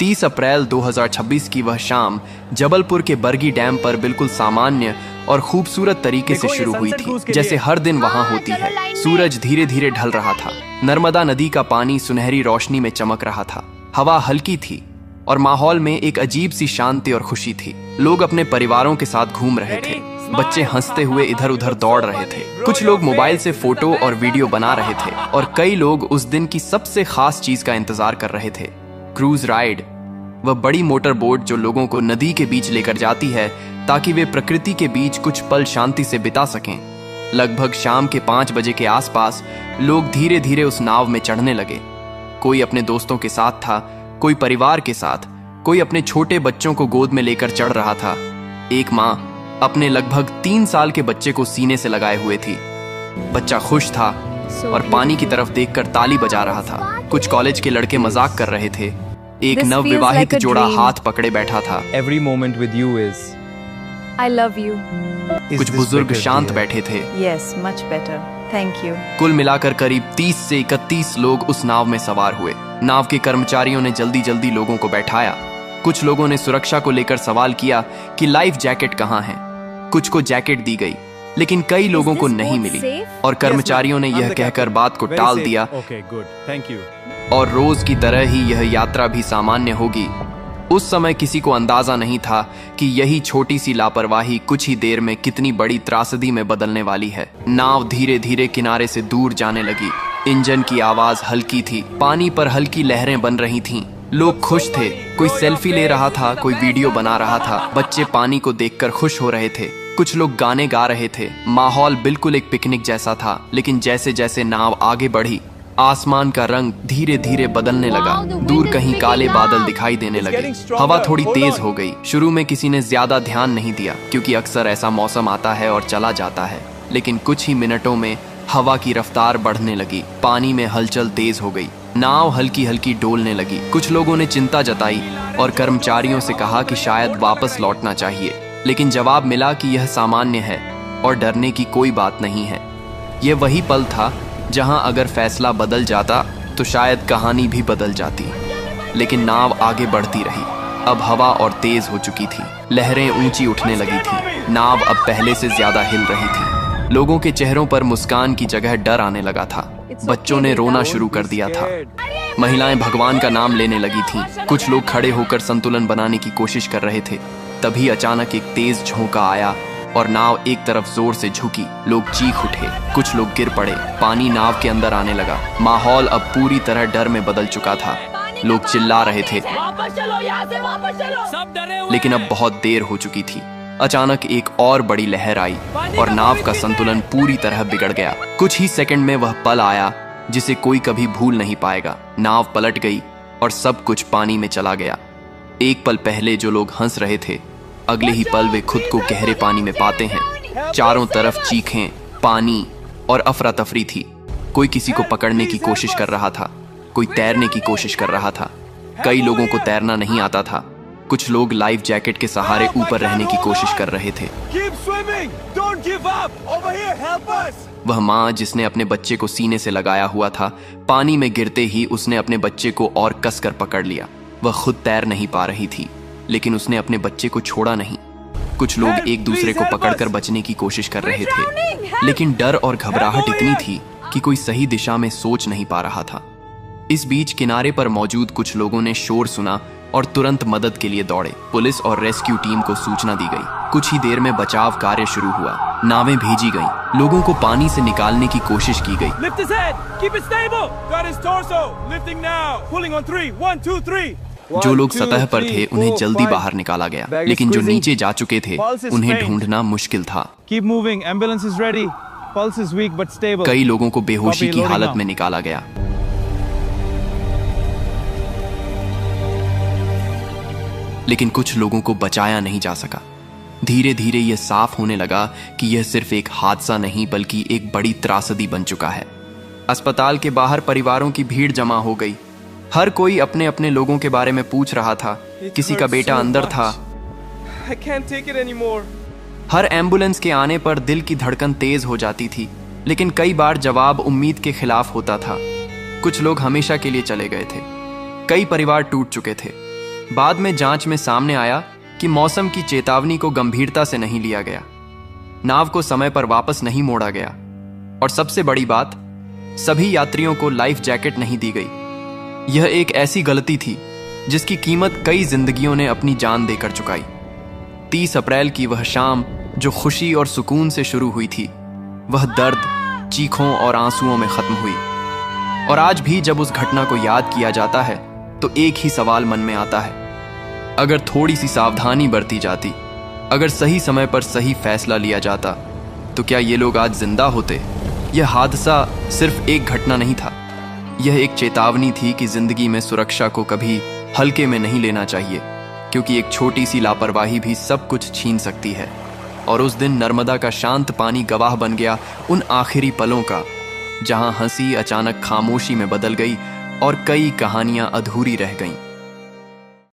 30 अप्रैल 2026 की वह शाम जबलपुर के बरगी डैम पर बिल्कुल सामान्य और खूबसूरत तरीके से शुरू हुई थी, जैसे हर दिन वहां होती है। सूरज धीरे धीरे ढल रहा था। नर्मदा नदी का पानी सुनहरी रोशनी में चमक रहा था। हवा हल्की थी और माहौल में एक अजीब सी शांति और खुशी थी। लोग अपने परिवारों के साथ घूम रहे थे। बच्चे हंसते हुए इधर उधर दौड़ रहे थे। कुछ लोग मोबाइल से फोटो और वीडियो बना रहे थे और कई लोग उस दिन की सबसे खास चीज का इंतजार कर रहे थे, क्रूज राइड। वह बड़ी मोटर बोट जो लोगों को नदी के बीच लेकर जाती है ताकि वे प्रकृति के बीच कुछ पल शांति से बिता सकें। लगभग शाम के 5 बजे के आसपास लोग धीरे धीरे उस नाव में चढ़ने लगे। कोई अपने दोस्तों के साथ था, कोई परिवार के साथ, कोई अपने छोटे बच्चों को गोद में लेकर चढ़ रहा था। एक माँ अपने लगभग 3 साल के बच्चे को सीने से लगाए हुए थी। बच्चा खुश था और पानी की तरफ देखकर ताली बजा रहा था। कुछ कॉलेज के लड़के मजाक कर रहे थे। एक नवविवाहित जोड़ा हाथ पकड़े बैठा था। Every moment with you is I love you. कुछ बुजुर्ग शांत बैठे थे। Yes, much better. Thank you. कुल मिलाकर करीब 30 से 31 लोग उस नाव में सवार हुए। नाव के कर्मचारियों ने जल्दी जल्दी लोगों को बैठाया। कुछ लोगों ने सुरक्षा को लेकर सवाल किया कि लाइफ जैकेट कहाँ है। कुछ को जैकेट दी गई, लेकिन कई लोगों को नहीं मिली और कर्मचारियों ने यह कहकर बात को टाल दिया और रोज की तरह ही यह यात्रा भी सामान्य होगी। उस समय किसी को अंदाजा नहीं था कि यही छोटी सी लापरवाही कुछ ही देर में कितनी बड़ी त्रासदी में बदलने वाली है। नाव धीरे धीरे किनारे से दूर जाने लगी। इंजन की आवाज हल्की थी। पानी पर हल्की लहरें बन रही थीं। लोग खुश थे। कोई सेल्फी ले रहा था, कोई वीडियो बना रहा था। बच्चे पानी को देखकर खुश हो रहे थे। कुछ लोग गाने गा रहे थे। माहौल बिल्कुल एक पिकनिक जैसा था। लेकिन जैसे जैसे नाव आगे बढ़ी, आसमान का रंग धीरे धीरे बदलने लगा। दूर कहीं काले बादल दिखाई देने लगे। हवा थोड़ी तेज हो गई। शुरू में किसी ने ज्यादा ध्यान नहीं दिया, क्योंकि अक्सर ऐसा मौसम आता है और चला जाता है। लेकिन कुछ ही मिनटों में हवा की रफ्तार बढ़ने लगी। पानी में हलचल तेज हो गई। नाव हल्की हल्की डोलने लगी। कुछ लोगों ने चिंता जताई और कर्मचारियों से कहा कि शायद वापस लौटना चाहिए, लेकिन जवाब मिला कि यह सामान्य है और डरने की कोई बात नहीं है। यह वही पल था जहां अगर फैसला बदल जाता तो शायद कहानी भी बदल जाती। लेकिन नाव आगे बढ़ती रही। अब हवा और तेज हो चुकी थी। लहरें ऊंची उठने लगी थी। नाव अब पहले से ज्यादा हिल रही थी। लोगों के चेहरों पर मुस्कान की जगह डर आने लगा था। बच्चों ने रोना शुरू कर दिया था। महिलाएं भगवान का नाम लेने लगी थीं। कुछ लोग खड़े होकर संतुलन बनाने की कोशिश कर रहे थे। तभी अचानक एक तेज झोंका आया और नाव एक तरफ जोर से झुकी। लोग चीख उठे। कुछ लोग गिर पड़े। पानी नाव के अंदर आने लगा। माहौल अब पूरी तरह डर में बदल चुका था। लोग चिल्ला रहे थे, वापस चलो, यहाँ से वापस चलो। सब डरे हुए। लेकिन अब बहुत देर हो चुकी थी। अचानक एक और बड़ी लहर आई और नाव का संतुलन पूरी तरह बिगड़ गया। कुछ ही सेकंड में वह पल आया जिसे कोई कभी भूल नहीं पाएगा। नाव पलट गई और सब कुछ पानी में चला गया। एक पल पहले जो लोग हंस रहे थे, अगले ही पल वे खुद को गहरे पानी में पाते हैं। चारों तरफ चीखें, पानी और अफरा तफरी थी। कोई किसी को पकड़ने की कोशिश कर रहा था, कोई तैरने की कोशिश कर रहा था। कई लोगों को तैरना नहीं आता था। कुछ लोग लाइफ जैकेट के सहारे ऊपर रहने की कोशिश कर रहे थे। वह माँ जिसने अपने बच्चे को सीने से लगाया हुआ था, पानी में गिरते ही उसने अपने बच्चे को और कसकर पकड़ लिया। वह खुद तैर नहीं पा रही थी, लेकिन उसने अपने बच्चे को छोड़ा नहीं। कुछ लोग एक दूसरे को पकड़कर बचने की कोशिश कर रहे थे, लेकिन डर और घबराहट इतनी थी कि कोई सही दिशा में सोच नहीं पा रहा था। इस बीच किनारे पर मौजूद कुछ लोगों ने शोर सुना और तुरंत मदद के लिए दौड़े। पुलिस और रेस्क्यू टीम को सूचना दी गई। कुछ ही देर में बचाव कार्य शुरू हुआ। नावें भेजी गईं। लोगों को पानी से निकालने की कोशिश की गई। जो लोग सतह पर थे उन्हें जल्दी बाहर निकाला गया, लेकिन जो नीचे जा चुके थे उन्हें ढूंढना मुश्किल था। कई लोगों को बेहोशी की हालत में निकाला गया। लेकिन कुछ लोगों को बचाया नहीं जा सका। धीरे धीरे यह साफ होने लगा कि यह सिर्फ एक हादसा नहीं बल्कि एक बड़ी त्रासदी बन चुका है। अस्पताल के बाहर परिवारों की भीड़ जमा हो गई। हर कोई अपने अपने लोगों के बारे में पूछ रहा था। किसी का बेटा अंदर था। हर एम्बुलेंस के आने पर दिल की धड़कन तेज हो जाती थी, लेकिन कई बार जवाब उम्मीद के खिलाफ होता था। कुछ लोग हमेशा के लिए चले गए थे। कई परिवार टूट चुके थे। बाद में जांच में सामने आया कि मौसम की चेतावनी को गंभीरता से नहीं लिया गया, नाव को समय पर वापस नहीं मोड़ा गया और सबसे बड़ी बात, सभी यात्रियों को लाइफ जैकेट नहीं दी गई। यह एक ऐसी गलती थी जिसकी कीमत कई जिंदगियों ने अपनी जान देकर चुकाई। 30 अप्रैल की वह शाम जो खुशी और सुकून से शुरू हुई थी, वह दर्द, चीखों और आंसुओं में खत्म हुई। और आज भी जब उस घटना को याद किया जाता है तो एक ही सवाल मन में आता है, अगर थोड़ी सी सावधानी बरती जाती, अगर सही समय पर सही फैसला लिया जाता, तो क्या ये लोग आज जिंदा होते? यह हादसा सिर्फ एक घटना नहीं था, यह एक चेतावनी थी कि जिंदगी में सुरक्षा को कभी हल्के में नहीं लेना चाहिए, क्योंकि एक छोटी सी लापरवाही भी सब कुछ छीन सकती है। और उस दिन नर्मदा का शांत पानी गवाह बन गया उन आखिरी पलों का, जहां हंसी अचानक खामोशी में बदल गई और कई कहानियां अधूरी रह गईं।